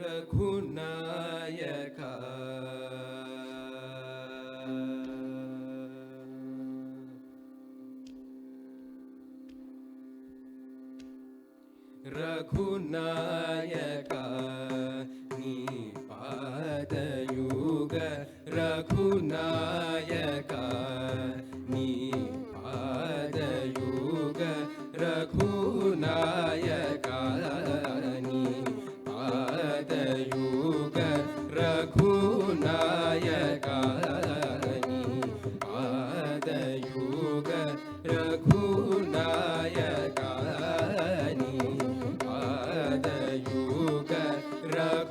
रघुनायक रघुनायक नी पादयुग रघुनायक नी पादयुग रघुनायक नी पादयुग रघुनायक नी पादयुग रघुनायक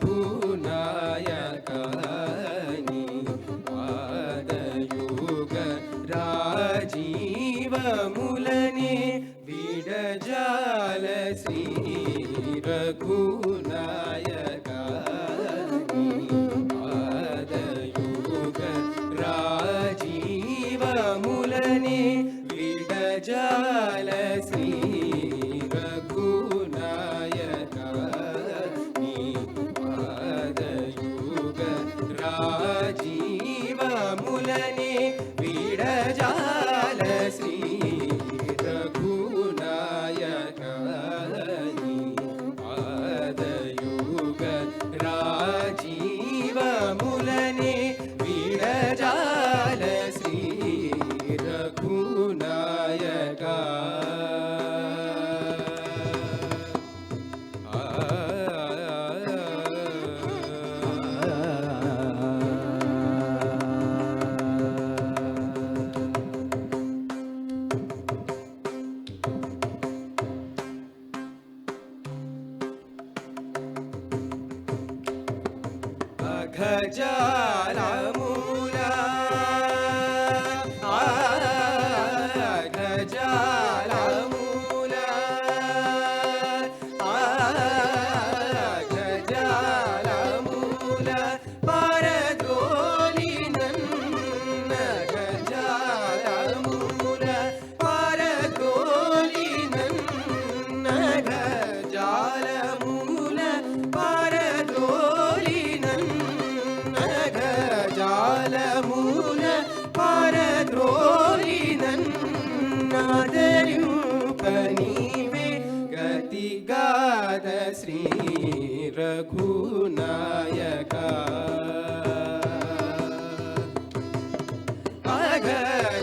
रघुनायक पादयुग राजीव मूलने बिडजाल श्री रघुनायक पादयुग राजीव मूलने बिडजाल श्री रघुनायक राजीव मूलने बिडजाल श्री रघुनायक पादयुग राजीव मूलने बिडजाल श्री रघुनायक गजालमूला गजालमूला गजालमूला परद्रोली नन्न गजालमूला परद्रोली नन्न गजालमूला परद्रोली जालमूल परद्रोली नन्नादरूपनीवे गतिगाद श्री रघुनायक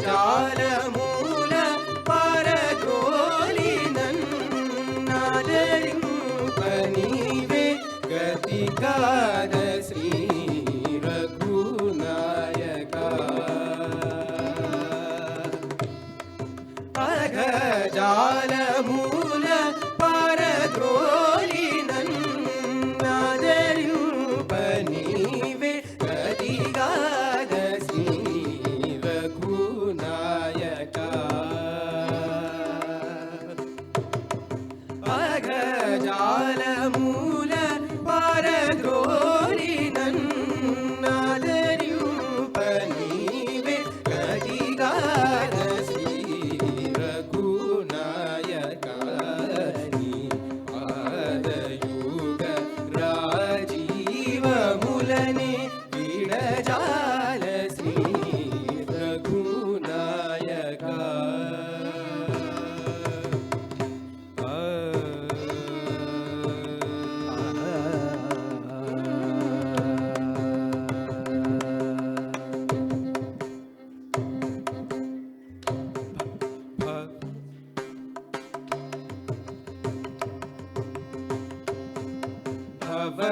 जालमूल परद्रोली नन्नादरूपनीवे गतिगाद श्री जालमूल परद्रोली नन्नादरूपनीवे गतिगाद श्री रघुनायक जालमूल परद्रोली नन्नादरूपनीवे गतिगाद मूलने बिडजाल श्री रघुनायक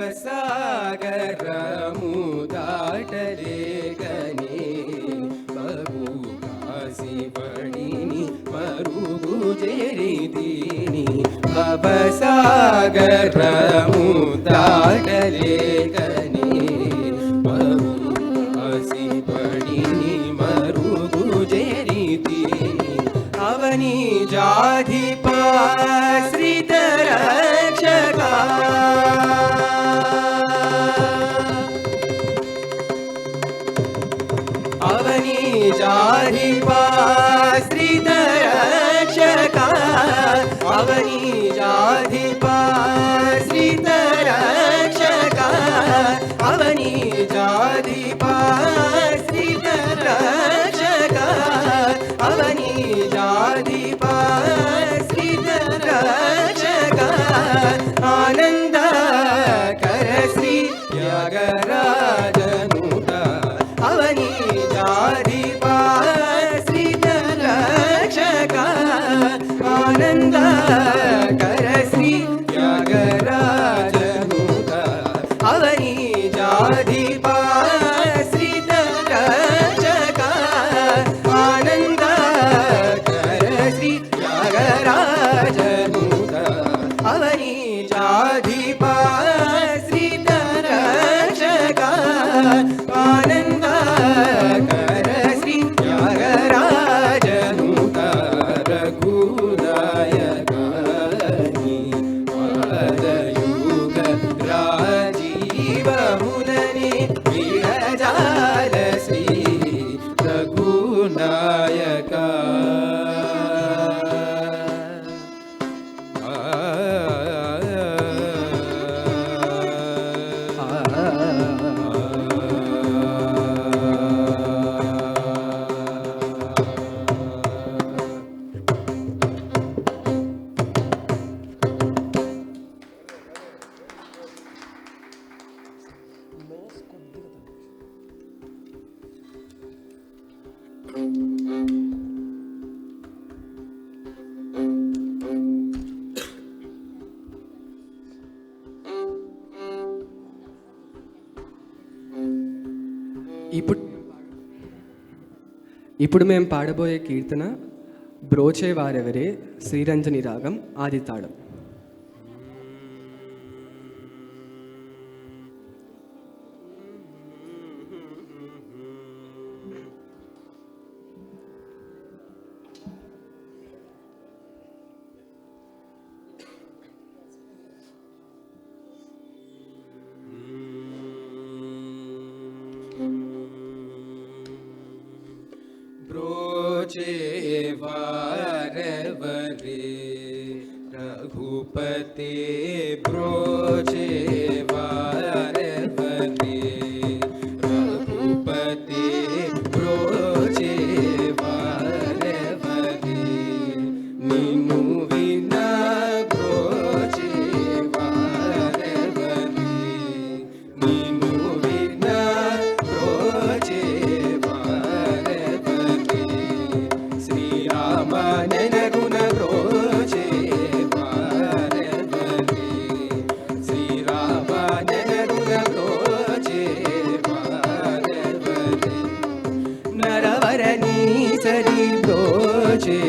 भवसागर मुदाटले गने बहु काशी पड़िनी मरुगुजेरी दीनी भवसागर मुदाटले गने बहु काशी पड़िनी मरुगुजेरी दीनी अवनी जाधिपाश्रित रक्षका अवनी जाधिपाश्रित रक्षका अवनी जाधिपाश्रित रक्षका जाधिपाश्रितरक्षक अवनी जाधिपाश्रितरक्षक आनंद कर श्री त्यागराजनुत अवनी जाधिपाश्रितरक्षक आनंद कर श्री त्यागराजनुत अवनी जाधिपाश्रितरक्षक आनंद कर श्री त्यागराजनुत अवनी जाधिपाश्रितरक्षक आनंद कर श्री त्यागराजनुत रघुनायकानि पादयुग राजीव मुनने विरजाल श्री रघुनायका ఇప్పుడు మేము పాడబోయే కీర్తన బ్రోచే వారెవరే శ్రీరంజని రాగం ఆది తాళం. ब्रोचे वारवरे रघुपते ब्रोचे वारवरे रघुपते ब्रोचे वारवरे नीनु विना ब्रोचे वारवरे नीनु विना ब्रोचे नगुण ब्रोचे वारवरे श्रीराम नगुण ब्रोचे वारवरे नरवरनी सरी ब्रोचे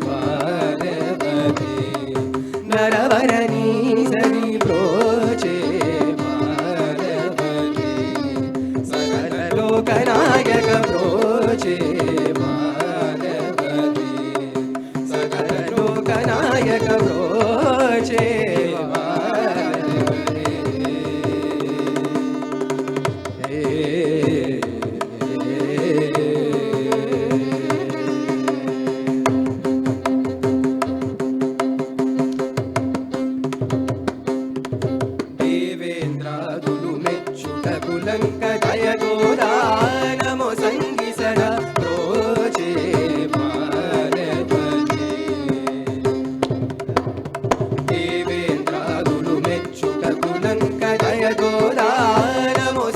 वारवरे नरवरनी सरी ब्रोचे वारवरे सकल लोकनायक ब्रोचे नायक ब्रोचे वारवरे देवेन्द्रादुलु मेच्चुट कुलंक जय गोरा नमो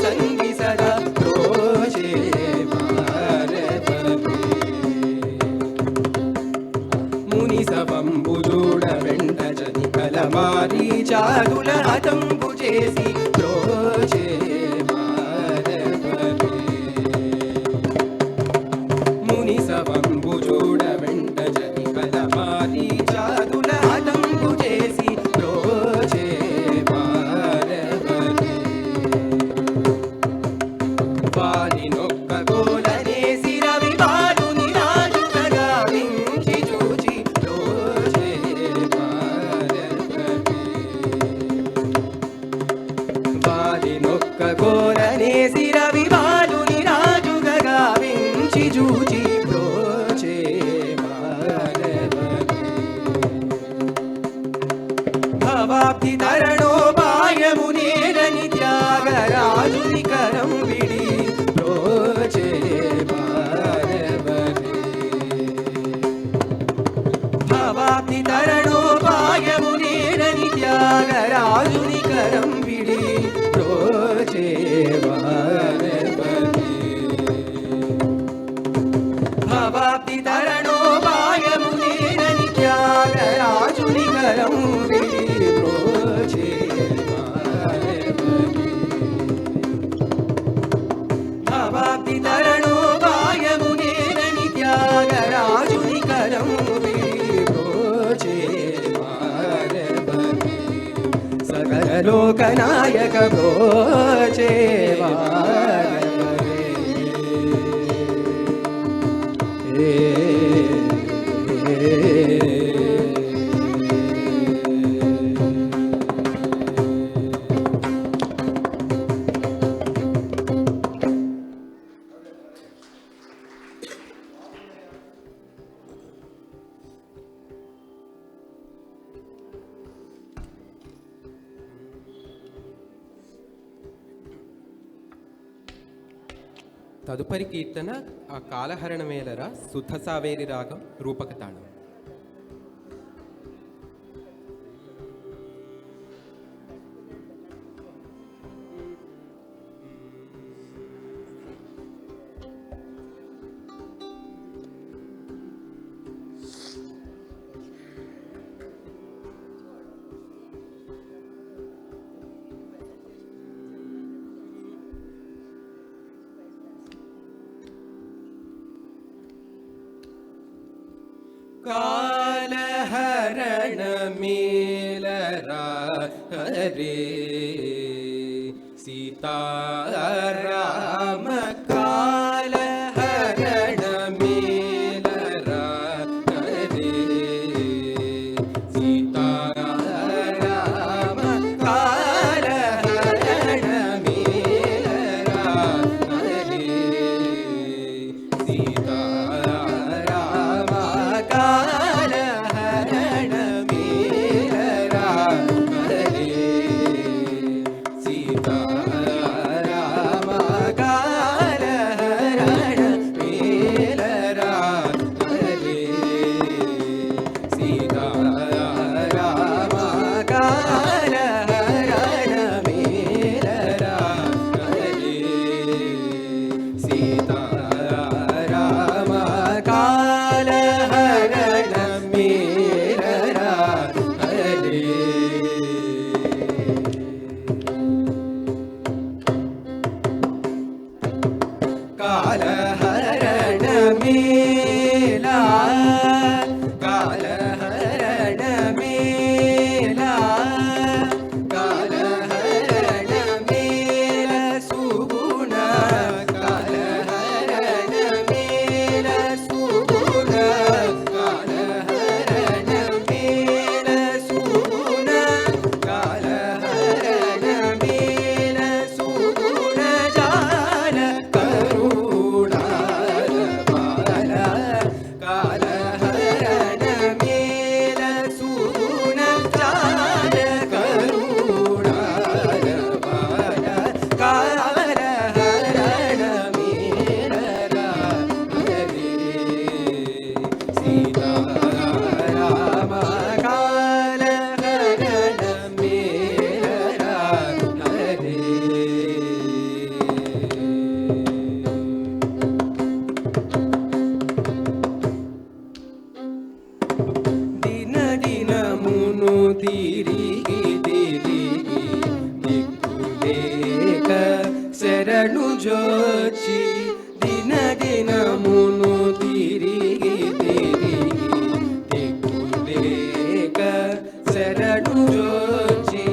संगीसर ब्रोचे मुनिसवंबुजूड वेंट जनि कलमारी चादुल हतंबु చేసి బ్రోచే వారవరే మునిసవంబుజూడ వెంట జని కలమారీ చాదుల హతంబు చేసి బ్రోచే వారవరే వాని నొక్క గోలనేసి రవి బాలుని రాజుగా వించి చూచి బ్రోచే వారవరే వాని నొక్క గోలనేసి రవి బాలుని రాజుగా వించి చూచి బ్రోచే వారవరే భవాబ్ది తరణోపాయమునేరని త్యాగరాజుని కర ಕರಂ ಬಿಡಿ ಬ್ರೋಚೆ ಬಾರವರೇ ಭವಾಬ್ಧಿ ತರಣೋಪಾಯವು ನೇರನಿ ತ್ಯಾಗರಾಜುನಿ ಕರಂ ಬಿಡಿ ಬ್ರೋಚೆ ಬಾರವರೇ ಭವಾಬ್ಧಿ ತರಣೋಪಾಯವು ನೇರನಿ ತ್ಯಾಗರಾಜುನಿ ಕರಂ ಬಿಡಿ ಬ್ರೋಚೆ భవాబ్ధి తరణోపాయము నేరని త్యాగరాజుని కరం బ్రోచే వారవరే సకల లోకనాయక బ్రోచే వారవరే తదుపరి కీర్తన ఆ కాలహరణ మేలర శుద్ధ సావేరి రాగం రూపక తాళం. कालहरण मेलरा हरे सीताराम कालहरण मेलरा हरे सीताराम कालहरण मेलरा हरे सीताराम कालहरण मेलरा हरे सीताराम कालहरण मेलरा हरे सीताराम कालहरण मेलरा हरे सीताराम कालहरण मेलरा हरे कालहरण मेला कालहरण मेला कालहरण मेला सुगुण कालहरण मेला सुगुण कालहरण मेला सुगुण कालहरण मेला सुगुण जाल करुणाल बाल कालहरण मेला सुगुण जाल करुणाल बाल कालहरण मेलरा हरे सीताराम कालहरण मेलरा हरे ದಿನ ದಿನ ಮುನು ತಿರಿಗಿ ತಿರಿಗಿ ದಿಕ್ಕುಲೇಕ ಶರಣು ಜೋಚಿ ದಿನ ದಿನ ಮುನು ತಿರಿಗಿ ತಿರಿಗಿ ದಿಕ್ಕುಲೇಕ ಶರಣು ಜೋಚಿ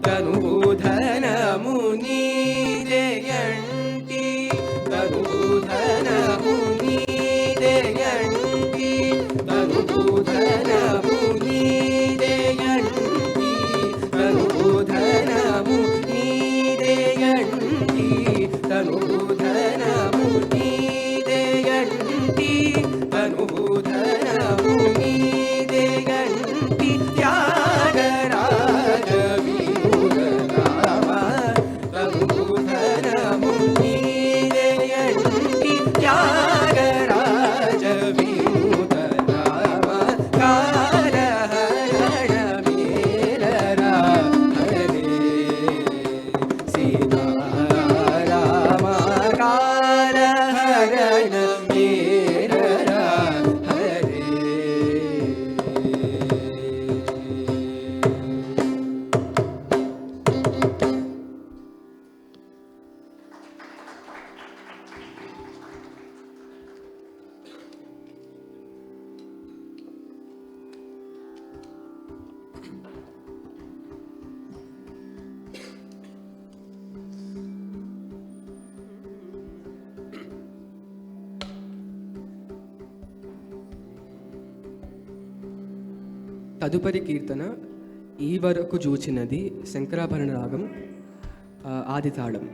ತನುಧನ ಮುನಿ ಜಯಂತಿ ತನುಧನ ಮುನಿ ಜಯಂತಿ ತನುಧನ ಮುನಿ ಜಯಂತಿ ತನುಧನ ಮುನಿ ಜಯಂತಿ ತನುಧನ ಮುನಿ ಜಯಂತಿ ತನುಧನ ಮುನಿ ಜಯಂತಿ ತ್ಯಾಗರಾಜ ವಿನುತ ರಾಮ ತನುಧನ ಮುನಿ తదుపరి కీర్తన ఈ వరకు చూచినది శంకరాభరణ రాగం ఆది తాళం.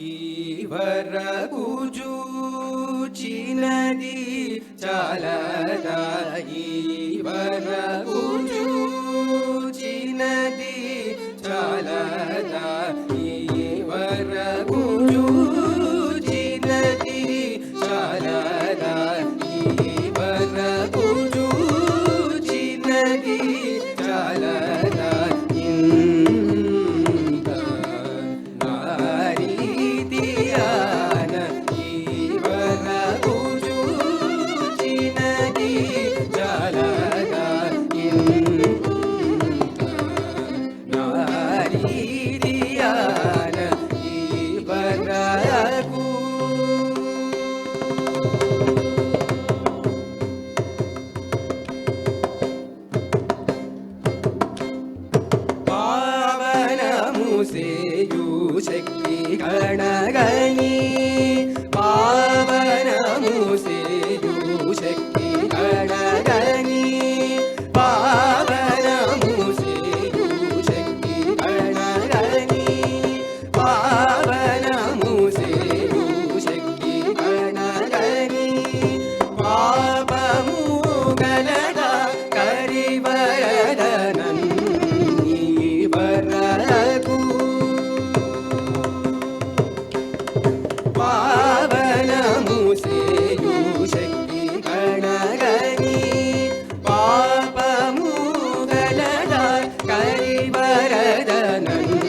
ఈ వరకు చూచినది చాలదా, ఈ వరకు చూచినది చాలదా, ఈ వరకు చూచినది చాలదా, ఈ వరకు చూచినది చాలదా, శక్తి గణగణి పావనము సేయు శక్తి గణగణి పావనము సేయు శక్తి గణగణి పావనము సేయు శక్తి గణగణి పాపము గలద కరివరదనన్ని వరకు పావనము సేయు శక్తి గణగణి పాపము గలద కరివరదనన్ని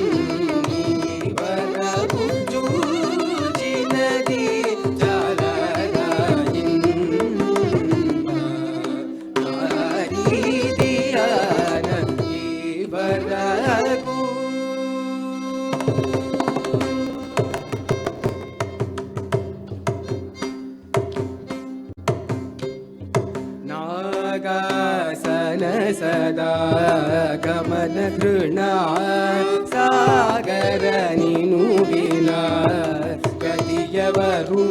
వరకు చూచినది చాలదా, హరిదియాన ఈ వరకు నాగాసన సదా గమన తృణా సాగర నిను వినా గతియవరు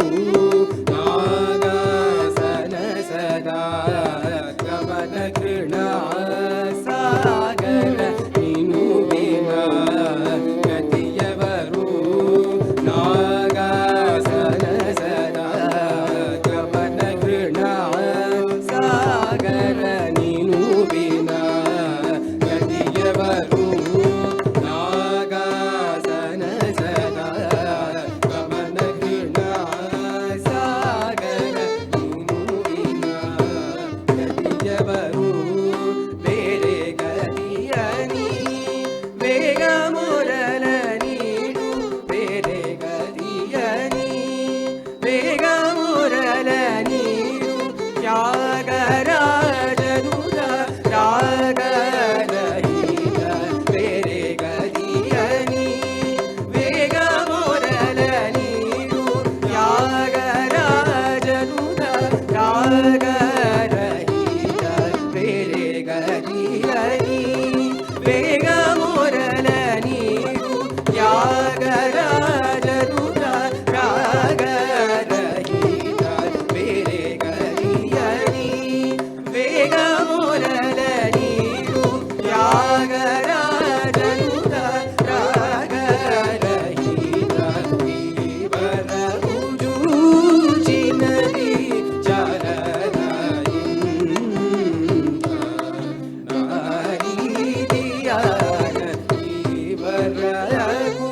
నాగాసన సదా గమన తృణా సాగర నిను వినా గతియవరు నాగాసన సదా గమన తృణా సాగర నిను వినా గతియవరు నాగాసన సదా గమన తృణా సాగర నిను వినా గతియవరు వేరే గతియని వేగమురల నీడు వేరే గతియని వేగమురల నీడు త్యాగరాజనుద రాగరహిత వేరే గతియని వేగమురల నీడు త్యాగరాజనుద రాగరహిత వేరే గతియని వేగమురల నీడు త్యాగరాజనుద రాగరహిత వేరే గతియని వేగమురల నీడు త్యాగరాజనుద రాగరహిత ఈ వరకు చూచినది చాలదా, హరిదియాన ఈ వరకు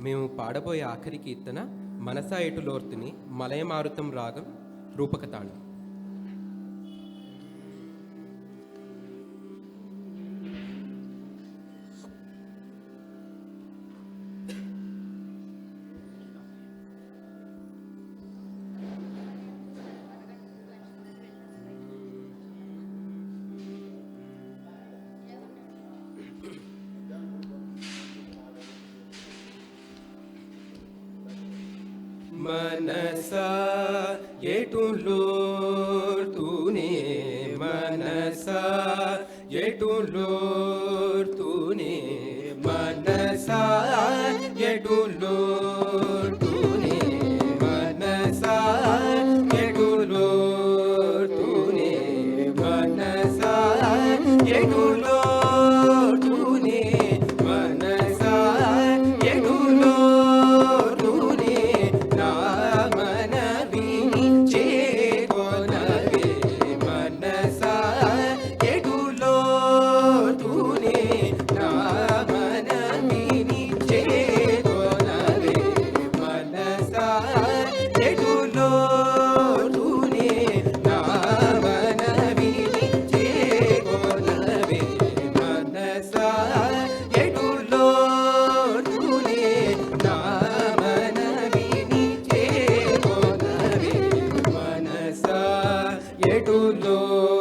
మేము పాడబోయే ఆఖరి కీర్తన మనసా ఎటులోర్తుని మలయమారుతం రాగం రూపకతాళం. मनसा एटुलोर्तुने मनसा एटुलोर्तुने मनसा एटुलोर्तुने मनसा एटुलोर्तुने मनसा एटुलोर्तुने मनसा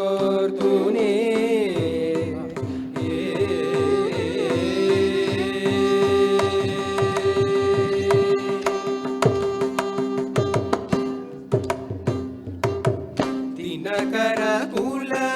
एटुलोर्तुने दिनकर कुलभूषणुनि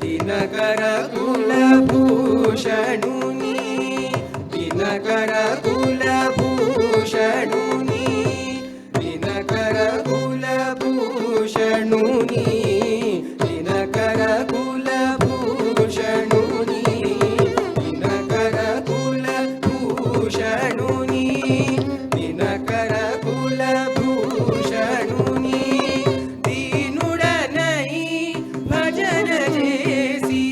दिनकर कुलभूषणुनि दिनकर कुलभूषणुनि दिनकर कुलभूषणुनि दिनकर कुलभूषणुनि दिनकर कुलभूषणुनि दिनकर कुलभूषणुनि दीनुडनै भजन जेसी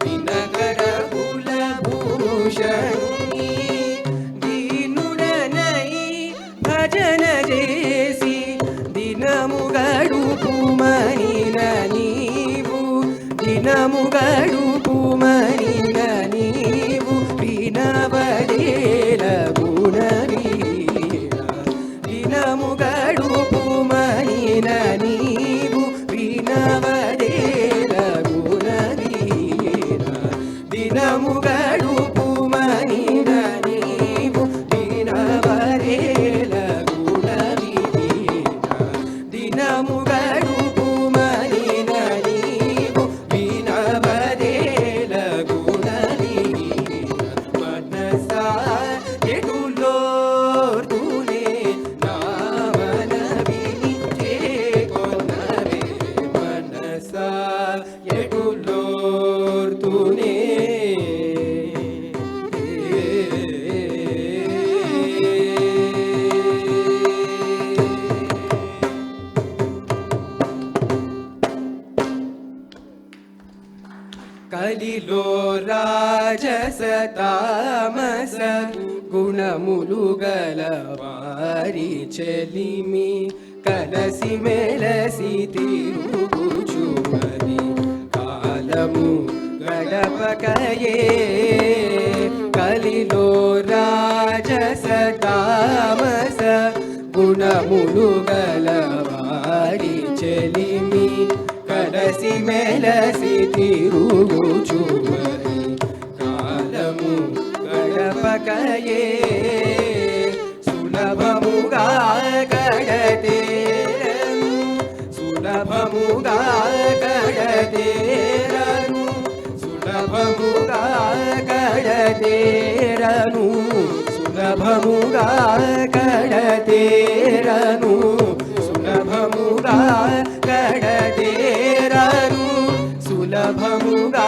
दिनकर कुलभूषणुनि दीनुडनै भजन जेसी दिनमुगडुपु मनिन नीवु दिनमुगडुपु मनिन नीवु विनवदेल गुणवीर दिनमुगडुपु मनिन नीवु विनवदेल गुणवीर दिनमुगडुपु मनिन नीवु विनवदेल दिनमुगडुपु मनिन नीवु विनवदेल गुणवीर मनसा एटुलोर्तुने नामनविनि चेकोनवे मनसा एटुलोर्तुने కలిలో రాజస తామస గుణములు గల వారి చెలిమి కలసి మెలసి తిరుగుచుమది కాలము గడపకయే కలిలో రాజస తామస గుణములు గల వారి చెలిమి కలసి మెలసి తిరుగుచుమది కాలము గడపకయే సులభముగా గడతేరను సులభముగా గడతేరను సులభముగా గడతేరను సులభముగా గడతేరను సులభముగా గడతేరను సులభముగా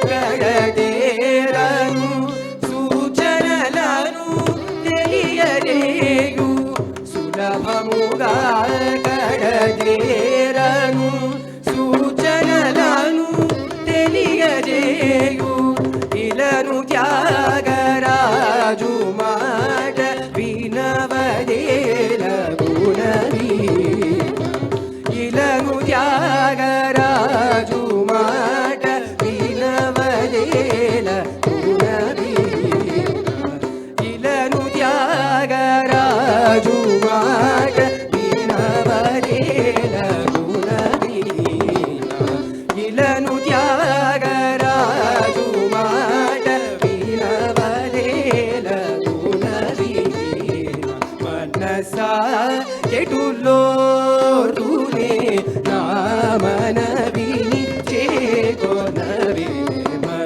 గడతేరను సూచనలను తెలియజేయు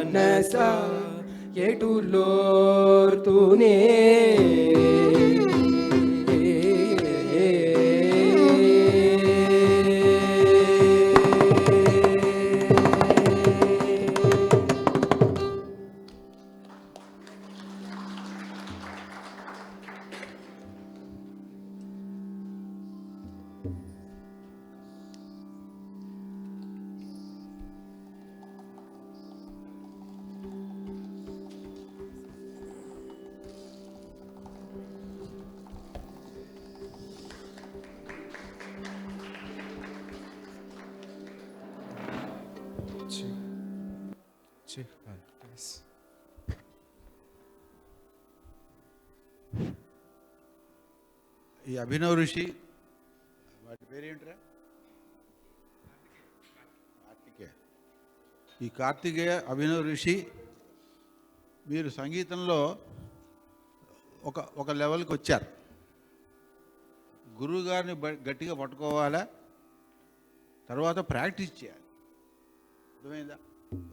మనస ఎటులోర్తునే ఈ అభినవ్ ఋషి వాటి పేరేంట్రా? కార్తికేయ. ఈ కార్తికేయ అభినవ్ ఋషి మీరు సంగీతంలో ఒక లెవెల్కి వచ్చారు. గురువుగారిని గట్టిగా పట్టుకోవాలా, తర్వాత ప్రాక్టీస్ చేయాలి. అర్థమైందా?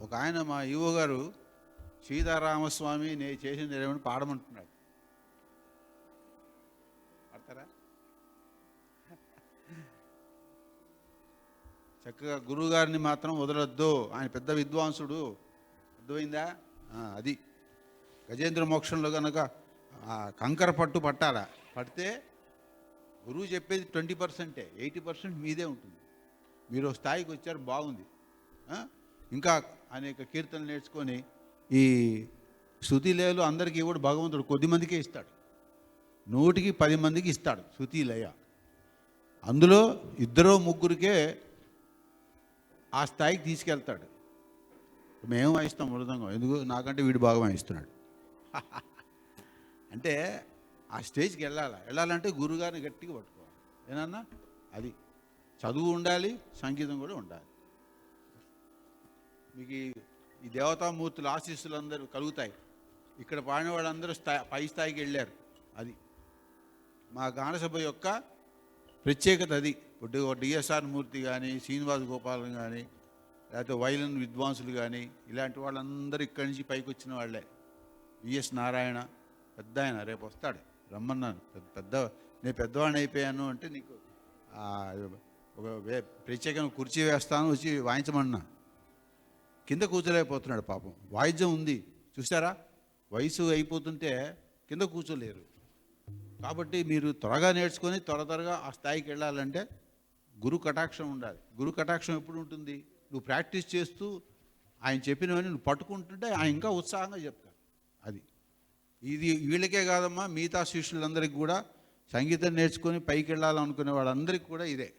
ఒక ఆయన మా ఈవో గారు సీతారామస్వామి నేను చేసింది ఏమని పాడమంటున్నాడు. పాడతారా? చక్కగా గురువుగారిని మాత్రం వదలొద్దు, ఆయన పెద్ద విద్వాంసుడు. అర్థమైందా? అది గజేంద్ర మోక్షంలో కనుక కంకర పట్టు పట్టాలా, పడితే గురువు చెప్పేది 20%, 80% మీదే ఉంటుంది. మీరు స్థాయికి వచ్చారు, బాగుంది. ఇంకా అనేక కీర్తనలు నేర్చుకొని ఈ శృతిలయలు అందరికీ ఇవ్వడు భగవంతుడు, కొద్దిమందికే ఇస్తాడు. 100కి 10 మందికి ఇస్తాడు శృతిలయ. అందులో 2-3కే ఆ స్థాయికి తీసుకెళ్తాడు. మేము వాయిస్తాం మృదంగం, ఎందుకు నాకంటే వీడు బాగా వాయిస్తున్నాడు. అంటే ఆ స్టేజ్కి వెళ్ళాలంటే గురుగారిని గట్టిగా పట్టుకోవాలి. ఏనన్నా? అది చదువు ఉండాలి, సంగీతం కూడా ఉండాలి. మీకు ఈ దేవతామూర్తుల ఆశీస్సులు అందరూ కలుగుతాయి. ఇక్కడ పాడిన వాళ్ళందరూ పై స్థాయికి వెళ్ళారు. అది మా గానసభ యొక్క ప్రత్యేకత. అది ఇప్పుడు డిఎస్ఆర్ మూర్తి కానీ, శ్రీనివాస్ గోపాలం కానీ, లేకపోతే వైలన్ విద్వాంసులు కానీ, ఇలాంటి వాళ్ళందరూ ఇక్కడి నుంచి పైకి వచ్చిన వాళ్ళే. విఎస్ నారాయణ పెద్ద ఆయన రేపు వస్తాడు, రమ్మన్నాను. నేను పెద్దవాడిని అయిపోయాను అంటే నీకు ఒక ప్రత్యేకంగా కుర్చీ వేస్తాను, వచ్చి వాయించమన్నా. కింద కూర్చోలేకపోతున్నాడు పాపం. వాయిద్యం ఉంది చూసారా, వయసు అయిపోతుంటే కింద కూర్చోలేరు. కాబట్టి మీరు త్వరగా నేర్చుకొని త్వరగా ఆ స్థాయికి వెళ్ళాలంటే గురు కటాక్షం ఉండాలి. గురు కటాక్షం ఎప్పుడు ఉంటుంది? నువ్వు ప్రాక్టీస్ చేస్తూ ఆయన చెప్పినవన్నీ నువ్వు పట్టుకుంటుంటే ఆయన ఇంకా ఉత్సాహంగా చెప్తారు. అది ఇది వీళ్ళకే కాదమ్మా, మిగతా శిష్యులందరికీ కూడా సంగీతం నేర్చుకొని పైకి వెళ్ళాలనుకునే వాళ్ళందరికీ కూడా ఇదే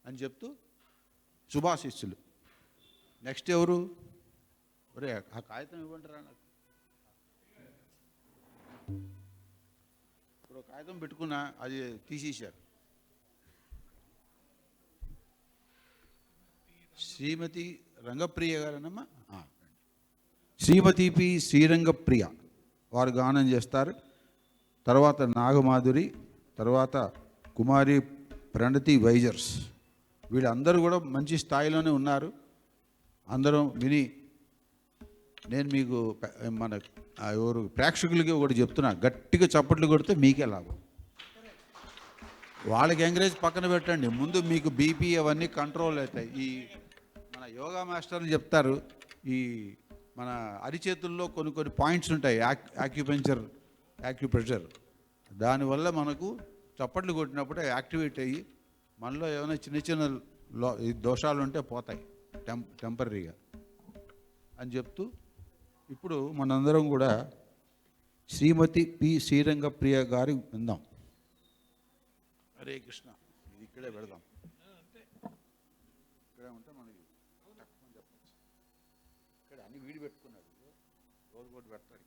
అని చెప్తూ శుభాశిష్యులు. నెక్స్ట్ ఎవరు? ఒరే ఆ కాగితం ఇవ్వంటారా నాకు. ఇప్పుడు కాగితం పెట్టుకున్నా, అది తీసేశారు. శ్రీమతి రంగప్రియ గారనమ్మా, శ్రీమతి పి శ్రీరంగప్రియ వారు గానం చేస్తారు. తర్వాత నాగమాధురి, తర్వాత కుమారి ప్రణతి వైజర్స్. వీళ్ళందరూ కూడా మంచి స్థాయిలోనే ఉన్నారు. అందరం విని నేను మీకు మన ఎవరు ప్రేక్షకులకి ఒకటి చెప్తున్నా, గట్టిగా చప్పట్లు కొడితే మీకే లాభం. వాళ్ళకి ఎంకరేజ్ పక్కన పెట్టండి, ముందు మీకు బీపీ అవన్నీ కంట్రోల్ అవుతాయి. ఈ మన యోగా మాస్టర్లు చెప్తారు, ఈ మన అరిచేతుల్లో కొన్ని పాయింట్స్ ఉంటాయి, యాక్యుప్రెషర్. దానివల్ల మనకు చప్పట్లు కొట్టినప్పుడు యాక్టివేట్ అయ్యి మనలో ఏమైనా చిన్న దోషాలు ఉంటే పోతాయి టెంపరీగా అని చెప్తూ, ఇప్పుడు మనందరం కూడా శ్రీమతి పి శ్రీరంగప్రియ గారి విందాం. హరే కృష్ణ. ఇది ఇక్కడే పెడదాం, ఇక్కడే ఉంటే మనకి తక్కువ చెప్పచ్చు. ఇక్కడ అన్ని వీడి పెట్టుకున్నాడు, రోజు కూడా పెడతాడు.